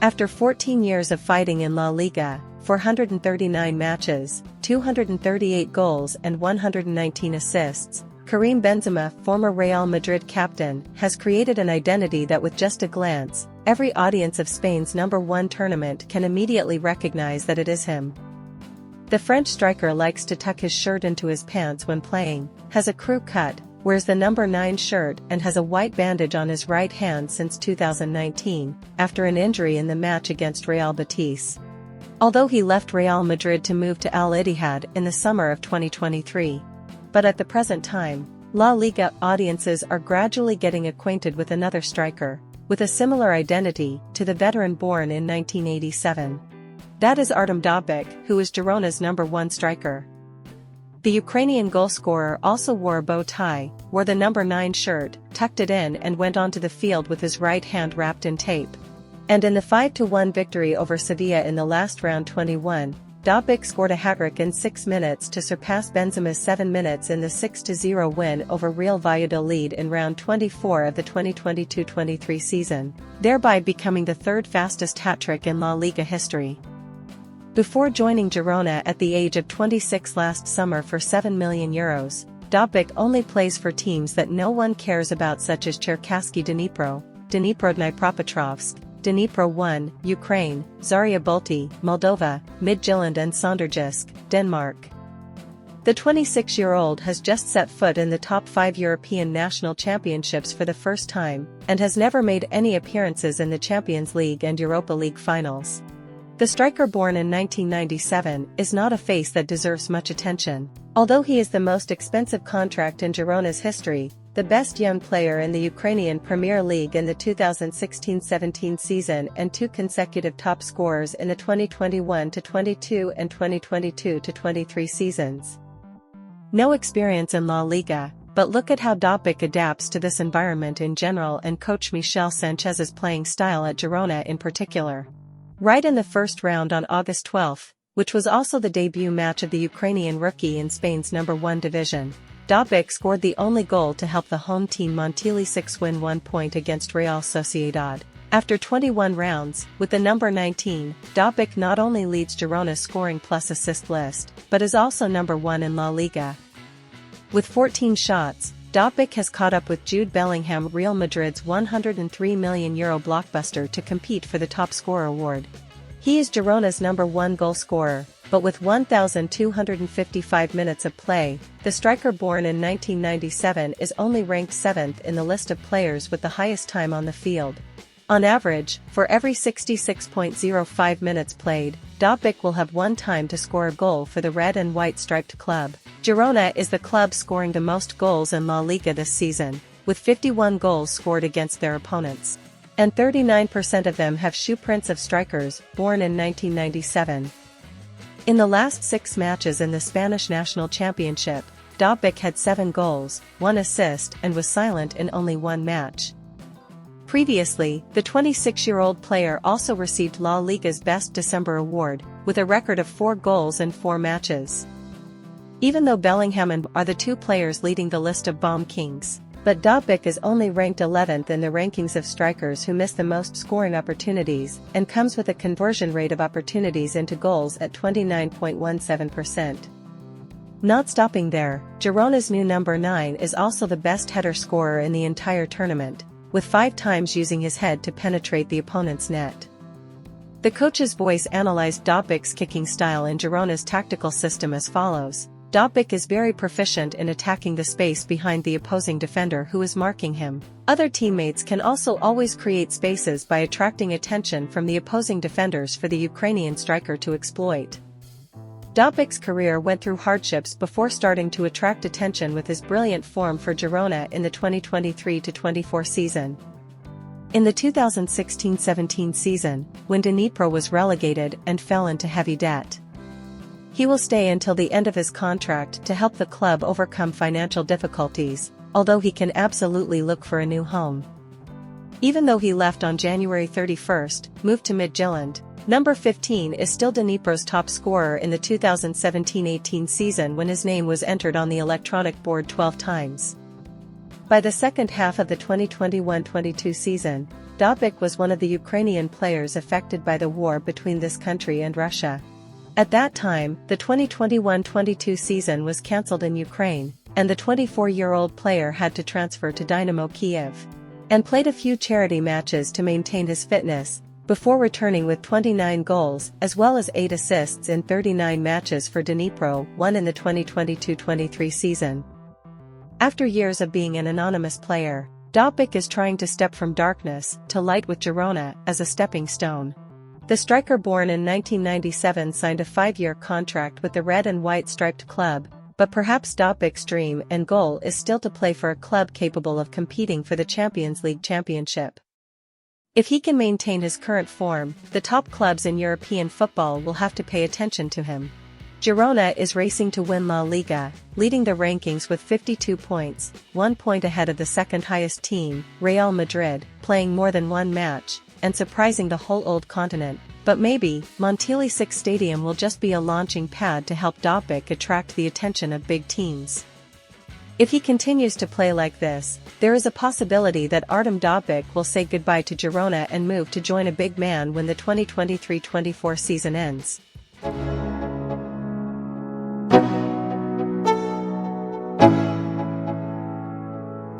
After 14 years of fighting in La Liga, 439 matches, 238 goals and 119 assists, Karim Benzema, former Real Madrid captain, has created an identity that with just a glance, every audience of Spain's #1 tournament can immediately recognize that it is him. The French striker likes to tuck his shirt into his pants when playing, has a crew cut, wears the #9 shirt and has a white bandage on his right hand since 2019, after an injury in the match against Real Betis. Although he left Real Madrid to move to Al Ittihad in the summer of 2023. But at the present time, La Liga audiences are gradually getting acquainted with another striker, with a similar identity to the veteran born in 1987. That is Artem Dovbyk, who is Girona's #1 striker. The Ukrainian goalscorer also wore a bow tie, wore the #9 shirt, tucked it in and went onto the field with his right hand wrapped in tape. And in the 5-1 victory over Sevilla in the last round 21, Dovbyk scored a hat-trick in 6 minutes to surpass Benzema's 7 minutes in the 6-0 win over Real Valladolid in round 24 of the 2022-23 season, thereby becoming the third fastest hat-trick in La Liga history. Before joining Girona at the age of 26 last summer for €7 million, Dovbyk only plays for teams that no one cares about such as Cherkasy Dnipro, Dnipro-Dnipropetrovsk, Dnipro 1, Ukraine, Zaria Bolti, Moldova, Midtjylland and Sonderjysk, Denmark. The 26-year-old has just set foot in the top 5 European national championships for the first time, and has never made any appearances in the Champions League and Europa League finals. The striker born in 1997 is not a face that deserves much attention. Although he is the most expensive contract in Girona's history, the best young player in the Ukrainian Premier League in the 2016-17 season and 2 consecutive top scorers in the 2021-22 and 2022-23 seasons. No experience in La Liga, but look at how Dovbyk adapts to this environment in general and coach Michel Sanchez's playing style at Girona in particular. Right in the first round on August 12, which was also the debut match of the Ukrainian rookie in Spain's #1 division, Dovbyk scored the only goal to help the home team Montili 6 win 1 point against Real Sociedad. After 21 rounds, with the number 19, Dovbyk not only leads Girona's scoring plus assist list, but is also #1 in La Liga. With 14 shots, Dovbyk has caught up with Jude Bellingham, Real Madrid's €103 million blockbuster, to compete for the top scorer award. He is Girona's #1 goal scorer, but with 1,255 minutes of play, the striker born in 1997 is only ranked 7th in the list of players with the highest time on the field. On average, for every 66.05 minutes played, Dovbyk will have 1 time to score a goal for the red and white striped club. Girona is the club scoring the most goals in La Liga this season, with 51 goals scored against their opponents. And 39% of them have shoe prints of strikers born in 1997. In the last 6 matches in the Spanish National Championship, Dovbyk had 7 goals, 1 assist and was silent in only 1 match. Previously, the 26-year-old player also received La Liga's Best December award, with a record of 4 goals in 4 matches. Even though Bellingham and are the 2 players leading the list of bomb kings, but Dovbyk is only ranked 11th in the rankings of strikers who miss the most scoring opportunities, and comes with a conversion rate of opportunities into goals at 29.17%. Not stopping there, Girona's new number 9 is also the best header scorer in the entire tournament, with 5 times using his head to penetrate the opponent's net. The coach's voice analyzed Dovbyk's kicking style in Girona's tactical system as follows: Dovbyk is very proficient in attacking the space behind the opposing defender who is marking him. Other teammates can also always create spaces by attracting attention from the opposing defenders for the Ukrainian striker to exploit. Dovbyk's career went through hardships before starting to attract attention with his brilliant form for Girona in the 2023-24 season. In the 2016-17 season, when Dnipro was relegated and fell into heavy debt, he will stay until the end of his contract to help the club overcome financial difficulties, although he can absolutely look for a new home. Even though he left on January 31, moved to Midtjylland, number 15 is still Dnipro's top scorer in the 2017-18 season when his name was entered on the electronic board 12 times. By the second half of the 2021-22 season, Dovbyk was one of the Ukrainian players affected by the war between this country and Russia. At that time, the 2021-22 season was cancelled in Ukraine, and the 24-year-old player had to transfer to Dynamo Kyiv and played a few charity matches to maintain his fitness, before returning with 29 goals as well as 8 assists in 39 matches for Dnipro, won in the 2022-23 season. After years of being an anonymous player, Dovbyk is trying to step from darkness to light with Girona as a stepping stone. The striker, born in 1997, signed a 5-year contract with the red and white striped club, but perhaps Dovbyk's dream and goal is still to play for a club capable of competing for the Champions League championship. If he can maintain his current form, the top clubs in European football will have to pay attention to him. Girona is racing to win La Liga, leading the rankings with 52 points, 1 point ahead of the second highest team, Real Madrid, playing more than one match, and surprising the whole old continent. But maybe, Montilivi 6 Stadium will just be a launching pad to help Dovbyk attract the attention of big teams. If he continues to play like this, there is a possibility that Artem Dovbyk will say goodbye to Girona and move to join a big man when the 2023-24 season ends.